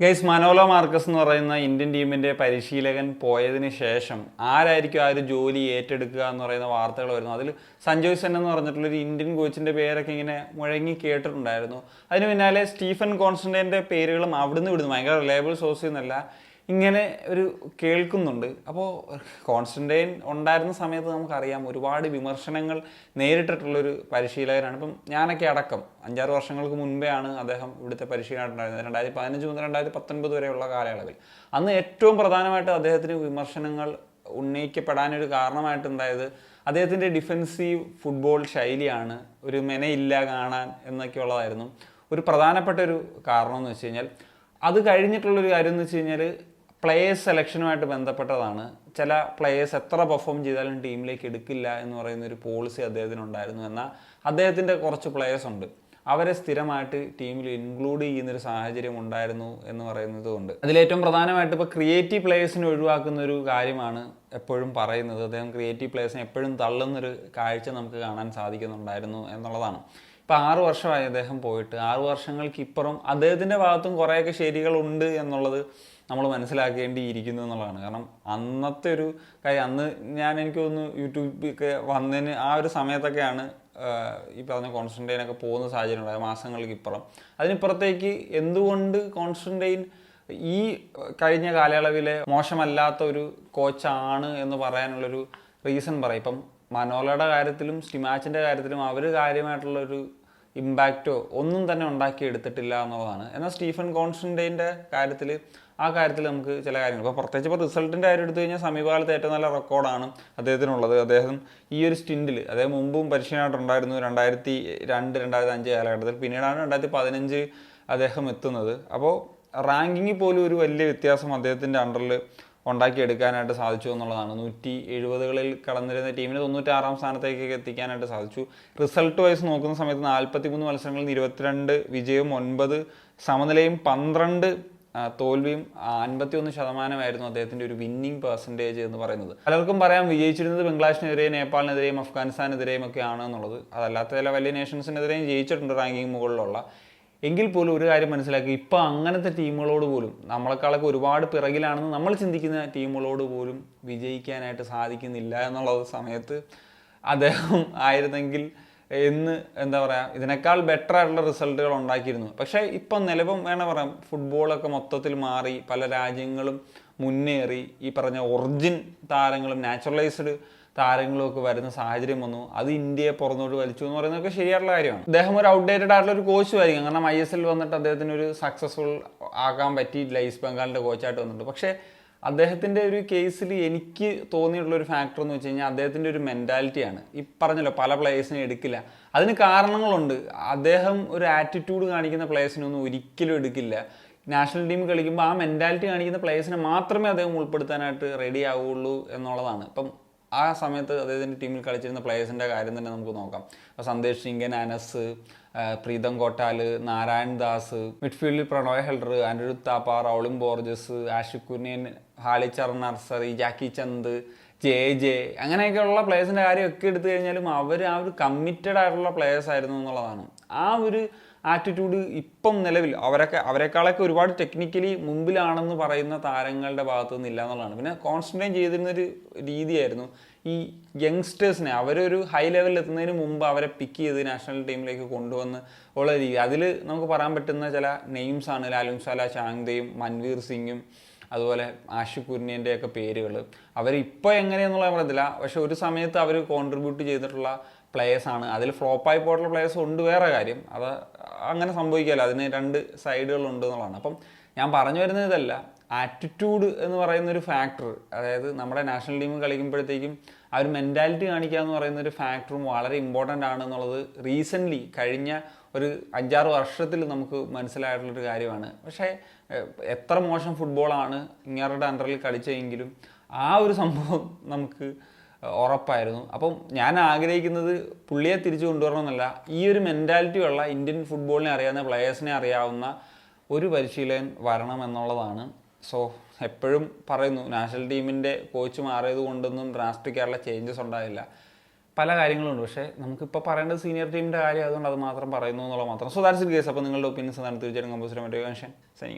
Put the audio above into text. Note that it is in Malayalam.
ഗൈസ്, മനോലോ മാർക്കസ് എന്ന് പറയുന്ന ഇന്ത്യൻ ടീമിന്റെ പരിശീലകൻ പോയതിന് ശേഷം ആരായിരിക്കും ആ ഒരു ജോലി ഏറ്റെടുക്കുക എന്ന് പറയുന്ന വാർത്തകൾ വരുന്നു. അതിൽ സഞ്ജയ് സെൻ എന്ന് പറഞ്ഞിട്ടുള്ളൊരു ഇന്ത്യൻ കോച്ചിന്റെ പേരൊക്കെ ഇങ്ങനെ മുഴങ്ങി കേട്ടിട്ടുണ്ടായിരുന്നു. അതിന് പിന്നാലെ സ്റ്റീഫൻ കോൺസ്റ്റന്റൈൻ്റെ പേരുകളും അവിടുന്ന് വിടുന്നു. ഭയങ്കര റിലയബിൾ സോഴ്സിൽ നിന്നല്ല ഇങ്ങനെ ഒരു കേൾക്കുന്നുണ്ട്. അപ്പോൾ കോൺസ്റ്റന്റൈൻ ഉണ്ടായിരുന്ന സമയത്ത് നമുക്കറിയാം ഒരുപാട് വിമർശനങ്ങൾ നേരിട്ടിട്ടുള്ളൊരു പരിശീലകനാണ്. ഇപ്പം ഞാനൊക്കെ അടക്കം 5-6 വർഷങ്ങൾക്ക് മുൻപേ ആണ് അദ്ദേഹം ഇവിടുത്തെ പരിശീലനമായിട്ടുണ്ടായിരുന്നത്. 2015 മുതൽ 2019 വരെയുള്ള കാലയളവിൽ. അന്ന് ഏറ്റവും പ്രധാനമായിട്ട് അദ്ദേഹത്തിന് വിമർശനങ്ങൾ ഉന്നയിക്കപ്പെടാനൊരു കാരണമായിട്ടുണ്ടായത് അദ്ദേഹത്തിൻ്റെ ഡിഫെൻസീവ് ഫുട്ബോൾ ശൈലിയാണ്. ഒരു മെനയില്ല കാണാൻ എന്നൊക്കെയുള്ളതായിരുന്നു ഒരു പ്രധാനപ്പെട്ട ഒരു കാരണം എന്ന് വെച്ച് കഴിഞ്ഞാൽ. അത് കഴിഞ്ഞിട്ടുള്ളൊരു കാര്യം എന്ന് വെച്ച് കഴിഞ്ഞാൽ പ്ലേയേഴ്സ് സെലക്ഷനുമായിട്ട് ബന്ധപ്പെട്ടതാണ്. ചില പ്ലേയേഴ്സ് എത്ര പെർഫോം ചെയ്താലും ടീമിലേക്ക് എടുക്കില്ല എന്ന് പറയുന്നൊരു പോളിസി അദ്ദേഹത്തിനുണ്ടായിരുന്നു. എന്നാൽ അദ്ദേഹത്തിൻ്റെ കുറച്ച് പ്ലേയേഴ്സ് ഉണ്ട്, അവരെ സ്ഥിരമായിട്ട് ടീമിൽ ഇൻക്ലൂഡ് ചെയ്യുന്നൊരു സാഹചര്യം ഉണ്ടായിരുന്നു എന്ന് പറയുന്നത് കൊണ്ട് അതിലേറ്റവും പ്രധാനമായിട്ട് ഇപ്പോൾ ക്രിയേറ്റീവ് പ്ലേയേഴ്സിനെ ഒഴിവാക്കുന്ന ഒരു കാര്യമാണ് എപ്പോഴും പറയുന്നത്. അദ്ദേഹം ക്രിയേറ്റീവ് പ്ലേയേഴ്സിനെ എപ്പോഴും തള്ളുന്നൊരു കാഴ്ച നമുക്ക് കാണാൻ സാധിക്കുന്നുണ്ടായിരുന്നു എന്നുള്ളതാണ്. ഇപ്പോൾ 6 വർഷമായി അദ്ദേഹം പോയിട്ട്. 6 വർഷങ്ങൾക്ക് ഇപ്പുറം അദ്ദേഹത്തിൻ്റെ ഭാഗത്തും കുറേയൊക്കെ ശരികളുണ്ട് എന്നുള്ളത് നമ്മൾ മനസ്സിലാക്കേണ്ടിയിരിക്കുന്നു എന്നുള്ളതാണ്. കാരണം അന്നത്തെ ഒരു കാര്യം, അന്ന് എനിക്ക് തോന്നുന്നു യൂട്യൂബൊക്കെ വന്നതിന് ആ ഒരു സമയത്തൊക്കെയാണ് ഈ പറഞ്ഞ കോൺസ്റ്റന്റൈനൊക്കെ പോകുന്ന സാഹചര്യം ഉണ്ടായത്, മാസങ്ങൾക്ക് ഇപ്പുറം. അതിനിപ്പുറത്തേക്ക് എന്തുകൊണ്ട് കോൺസ്റ്റന്റൈൻ ഈ കഴിഞ്ഞ കാലയളവിലെ മോശമല്ലാത്ത ഒരു കോച്ചാണ് എന്ന് പറയാനുള്ളൊരു റീസൺ പറയും. ഇപ്പം മനോലയുടെ കാര്യത്തിലും സ്റ്റിമാച്ചിൻ്റെ കാര്യത്തിലും അവർ കാര്യമായിട്ടുള്ളൊരു ഇമ്പാക്റ്റോ ഒന്നും തന്നെ ഉണ്ടാക്കിയെടുത്തിട്ടില്ല എന്നുള്ളതാണ്. എന്നാൽ സ്റ്റീഫൻ കോൺസ്റ്റന്റൈൻ്റെ കാര്യത്തിൽ നമുക്ക് ചില കാര്യങ്ങൾ, ഇപ്പോൾ പ്രത്യേകിച്ച് ഇപ്പോൾ റിസൾട്ടിൻ്റെ കാര്യം എടുത്തു കഴിഞ്ഞാൽ സമീപകാലത്ത് ഏറ്റവും നല്ല റെക്കോർഡാണ് അദ്ദേഹത്തിനുള്ളത്. അദ്ദേഹം ഈ ഒരു സ്റ്റിൻറ്റിൽ, അദ്ദേഹം മുമ്പും പരിശീലനമായിട്ടുണ്ടായിരുന്നു 2002-2005 കാലഘട്ടത്തിൽ. പിന്നീടാണ് 2015 അദ്ദേഹം എത്തുന്നത്. അപ്പോൾ റാങ്കിങ്ങിൽ പോലും ഒരു വലിയ വ്യത്യാസം അദ്ദേഹത്തിൻ്റെ അണ്ടറിൽ ഉണ്ടാക്കിയെടുക്കാനായിട്ട് സാധിച്ചു എന്നുള്ളതാണ്. 170കളിൽ കടന്നിരുന്ന ടീമിനെ 96ാം സ്ഥാനത്തേക്ക് എത്തിക്കാനായിട്ട് സാധിച്ചു. റിസൾട്ട് വൈസ് നോക്കുന്ന സമയത്ത് 43 മത്സരങ്ങളിൽ 22 വിജയവും 9 സമനിലയും 12 തോൽവിയും 51% അദ്ദേഹത്തിൻ്റെ ഒരു വിന്നിങ് പെർസെൻറ്റേജ് എന്ന് പറയുന്നത്. പലർക്കും പറയാം വിജയിച്ചിരുന്നത് ബംഗ്ലാദേശിനെതിരെയും നേപ്പാളിനെതിരെയും അഫ്ഗാനിസ്ഥാനെതിരെയും ഒക്കെ ആണ് എന്നുള്ളത്. അതല്ലാത്ത ചില വലിയ നേഷൻസിനെതിരെയും ജയിച്ചിട്ടുണ്ട് റാങ്കിങ് മുകളിലുള്ള. എങ്കിൽ പോലും ഒരു കാര്യം മനസ്സിലാക്കി, ഇപ്പോൾ അങ്ങനത്തെ ടീമുകളോട് പോലും നമ്മളെക്കാളൊക്കെ ഒരുപാട് പിറകിലാണെന്ന് നമ്മൾ ചിന്തിക്കുന്ന ടീമുകളോട് പോലും വിജയിക്കാനായിട്ട് സാധിക്കുന്നില്ല എന്നുള്ള സമയത്ത് അദ്ദേഹം ആയിരുന്നെങ്കിൽ എന്താ പറയുക, ഇതിനേക്കാൾ ബെറ്റർ ആയിട്ടുള്ള റിസൾട്ടുകൾ ഉണ്ടാക്കിയിരുന്നു. പക്ഷേ ഇപ്പം നിലവിൽ വേണം പറയാം, ഫുട്ബോളൊക്കെ മൊത്തത്തിൽ മാറി, പല രാജ്യങ്ങളും മുന്നേറി, ഈ പറഞ്ഞ ഒറിജിൻ താരങ്ങളും നാച്ചുറലൈസ്ഡ് താരങ്ങളും ഒക്കെ വരുന്ന സാഹചര്യം വന്നു. അത് ഇന്ത്യയെ പുറന്നോട്ട് വലിച്ചു എന്ന് പറയുന്നതൊക്കെ ശരിയായിട്ടുള്ള കാര്യമാണ്. അദ്ദേഹം ഒരു ഔട്ട്ഡേറ്റഡ് ആയിട്ടുള്ള ഒരു കോച്ച് ആയിരിക്കും. കാരണം ISL വന്നിട്ട് അദ്ദേഹത്തിന് ഒരു സക്സസ്ഫുൾ ആക്കാൻ പറ്റിയിട്ടില്ല, ഈസ്റ്റ് ബംഗാളിൻ്റെ കോച്ചായിട്ട് വന്നിട്ട്. പക്ഷേ അദ്ദേഹത്തിൻ്റെ ഒരു കേസിൽ എനിക്ക് തോന്നിയിട്ടുള്ളൊരു ഫാക്ടർ എന്ന് വെച്ച് കഴിഞ്ഞാൽ അദ്ദേഹത്തിൻ്റെ ഒരു മെൻറ്റാലിറ്റിയാണ്. ഈ പറഞ്ഞല്ലോ പല പ്ലേയേഴ്സിനെ എടുക്കില്ല, അതിന് കാരണങ്ങളുണ്ട്. അദ്ദേഹം ഒരു ആറ്റിറ്റ്യൂഡ് കാണിക്കുന്ന പ്ലേയേഴ്സിനൊന്നും ഒരിക്കലും എടുക്കില്ല. നാഷണൽ ടീം കളിക്കുമ്പോൾ ആ മെൻറ്റാലിറ്റി കാണിക്കുന്ന പ്ലേയേഴ്സിനെ മാത്രമേ അദ്ദേഹം ഉൾപ്പെടുത്താനായിട്ട് റെഡി ആവുകയുള്ളൂ എന്നുള്ളതാണ്. ഇപ്പം ആ സമയത്ത് അദ്ദേഹത്തിൻ്റെ ടീമിൽ കളിച്ചിരുന്ന പ്ലേയേഴ്സിൻ്റെ കാര്യം തന്നെ നമുക്ക് നോക്കാം. അപ്പോൾ സന്ദേശ് സിംഗൻ, അനസ്, പ്രീതം കോട്ടാൽ, നാരായൺ ദാസ്, മിഡ്ഫീൽഡിൽ പ്രണോയ് ഹെൽഡർ, അനിരുദ്ധ് താപ്പ, റൗളിം ബോർജസ്, ആഷിഖ് കുര്യൻ, ഹാലിച്ചർ നർസറി, ജാക്കി ചന്ദ്, ജെ അങ്ങനെയൊക്കെയുള്ള പ്ലേയേഴ്സിൻ്റെ കാര്യമൊക്കെ എടുത്തു കഴിഞ്ഞാലും അവർ ആ ഒരു കമ്മിറ്റഡ് ആയിട്ടുള്ള പ്ലേയേഴ്സ് ആയിരുന്നു എന്നുള്ളതാണ്. ആ ഒരു ആറ്റിറ്റ്യൂഡ് ഇപ്പം നിലവിൽ അവരെക്കാളൊക്കെ ഒരുപാട് ടെക്നിക്കലി മുമ്പിലാണെന്ന് പറയുന്ന താരങ്ങളുടെ ഭാഗത്തു നിന്നില്ല എന്നുള്ളതാണ്. പിന്നെ കോൺസ്റ്റന്റൈൻ ചെയ്തിരുന്നൊരു രീതിയായിരുന്നു ഈ യങ്സ്റ്റേഴ്സിനെ അവരൊരു ഹൈ ലെവലിൽ എത്തുന്നതിന് മുമ്പ് അവരെ പിക്ക് ചെയ്ത് നാഷണൽ ടീമിലേക്ക് കൊണ്ടുവന്ന് ഉള്ള രീതി. അതിൽ നമുക്ക് പറയാൻ പറ്റുന്ന ചില നെയിംസാണ് ലാലുംസാല ചാങ്തയും മൻവീർ സിംഗും അതുപോലെ ആഷിഖ് കുര്യൻ്റെ ഒക്കെ പേരുകൾ. അവരിപ്പോൾ എങ്ങനെയെന്നുള്ളത് പറയത്തില്ല, പക്ഷെ ഒരു സമയത്ത് അവർ കോൺട്രിബ്യൂട്ട് ചെയ്തിട്ടുള്ള പ്ലേയേഴ്സാണ്. അതിൽ ഫ്ലോപ്പായി പോയിട്ടുള്ള പ്ലേയേഴ്സ് ഉണ്ട്, വേറെ കാര്യം. അത് അങ്ങനെ സംഭവിക്കാമല്ലോ, അതിന് 2 സൈഡുകളുണ്ട് എന്നുള്ളതാണ്. അപ്പം ഞാൻ പറഞ്ഞു വരുന്നത് ഇതല്ല, ആറ്റിറ്റ്യൂഡ് എന്ന് പറയുന്നൊരു ഫാക്ടർ, അതായത് നമ്മുടെ നാഷണൽ ടീം കളിക്കുമ്പോഴത്തേക്കും ആ ഒരു മെൻറ്റാലിറ്റി കാണിക്കുക എന്ന് പറയുന്നൊരു ഫാക്ടറും വളരെ ഇമ്പോർട്ടൻ്റ് ആണ് എന്നുള്ളത് റീസെൻ്റ്ലി കഴിഞ്ഞ ഒരു 5-6 വർഷത്തിൽ നമുക്ക് മനസ്സിലായിട്ടുള്ളൊരു കാര്യമാണ്. പക്ഷേ എത്ര മോശം ഫുട്ബോളാണ് ഇങ്ങരുടെ അണ്ടറിൽ കളിച്ചെങ്കിലും ആ ഒരു സംഭവം നമുക്ക് ഉറപ്പായിരുന്നു. അപ്പം ഞാൻ ആഗ്രഹിക്കുന്നത് പുള്ളിയെ തിരിച്ചു കൊണ്ടുവരണമെന്നല്ല, ഈ ഒരു മെൻറ്റാലിറ്റി ഉള്ള ഇന്ത്യൻ ഫുട്ബോളിനെ അറിയാവുന്ന പ്ലേയേഴ്സിനെ അറിയാവുന്ന ഒരു പരിശീലകൻ വരണം എന്നുള്ളതാണ്. സോ എപ്പോഴും പറയുന്നു, നാഷണൽ ടീമിൻ്റെ കോച്ച് മാറിയത് കൊണ്ടൊന്നും ഡ്രാസ്റ്റിക്കായിട്ടുള്ള ചേഞ്ചസ് ഉണ്ടായില്ല. പല കാര്യങ്ങളുണ്ട്. പക്ഷേ നമുക്കിപ്പോൾ പറയേണ്ടത് സീനിയർ ടീമിൻ്റെ കാര്യം ആയതുകൊണ്ട് അത് മാത്രം പറയുന്നു എന്നുള്ളത് മാത്രം. So that's it guys. അപ്പോൾ നിങ്ങളുടെ ഒപ്പീനിയൻസ് എന്താണ് തീർച്ചയായിട്ടും കമ്പോസിറ്റ് മറ്റേ കൺഷൻ സൈനിക.